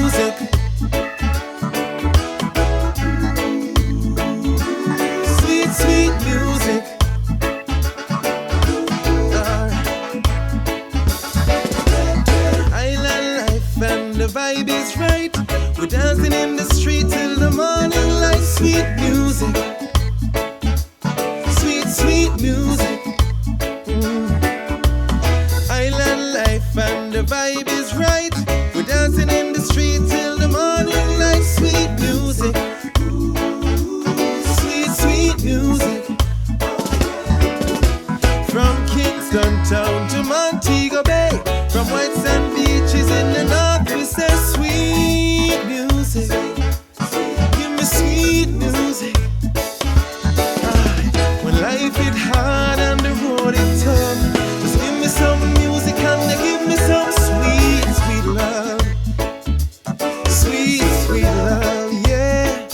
music. Sweet, sweet music. Island life and the vibe is right. We're dancing in the street till the morning light. Sweet music. Sweet, sweet music. Island life and the vibe is right. We're dancing in the street till the morning light. Sweet music. Sweet, sweet music. From Kingston town to Montego Bay, from white sand beaches in the north, we say sweet music. Give me sweet music. When life is hard and the road is tough, just give me some music and give me some sweet, sweet love. Sweet, sweet love, yeah.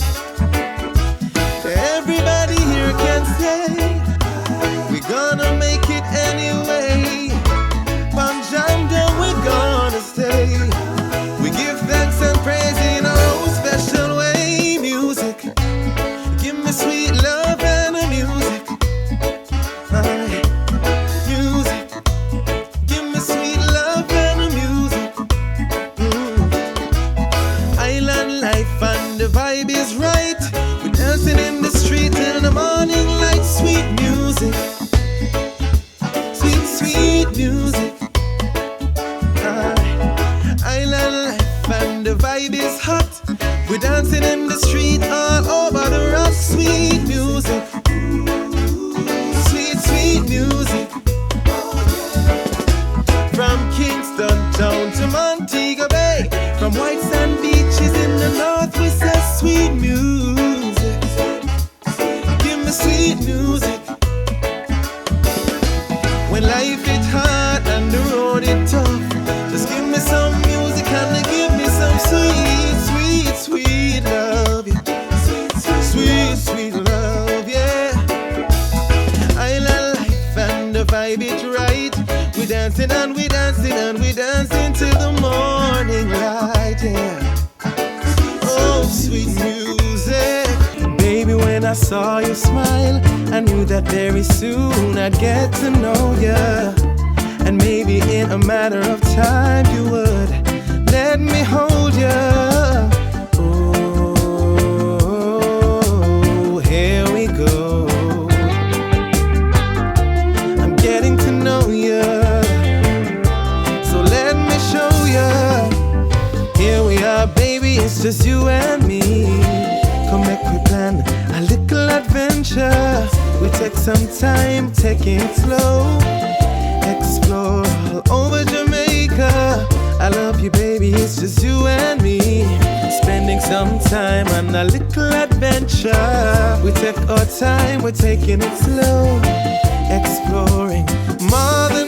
Everybody here can say we're gonna make it anyway. Panjanda, we're gonna stay. We give thanks and praise in our own special way. Music, give me sweet love and a music. Music, give me sweet love and a music. Island life and the vibe is right. We're dancing in the street till the morning light. Sweet music. Sweet, sweet music. Island life and the vibe is hot. We're dancing in the street all over the rock. Sweet music. Sweet, sweet music. From Kingston town to Montego Bay, from white sand beaches in the north, we say sweet music. Give me sweet music. When life is hard and the road is tough, just give me some music and give me some sweet, sweet, sweet love. Yeah. Sweet, sweet love, yeah. Island life and the vibe is right. We dancing and we dancing and we dancing till the morning light, yeah. Oh, sweet music. Baby, when I saw you smile, I knew that very soon I'd get to know ya. And maybe in a matter of time you would let me hold ya. Oh, here we go. I'm getting to know ya, so let me show ya. Here we are, baby, it's just you and me. Come make we plan a little adventure. We take some time, taking it slow. Explore all over Jamaica. I love you, baby, it's just you and me. Spending some time on a little adventure. We take our time, we're taking it slow. Exploring more than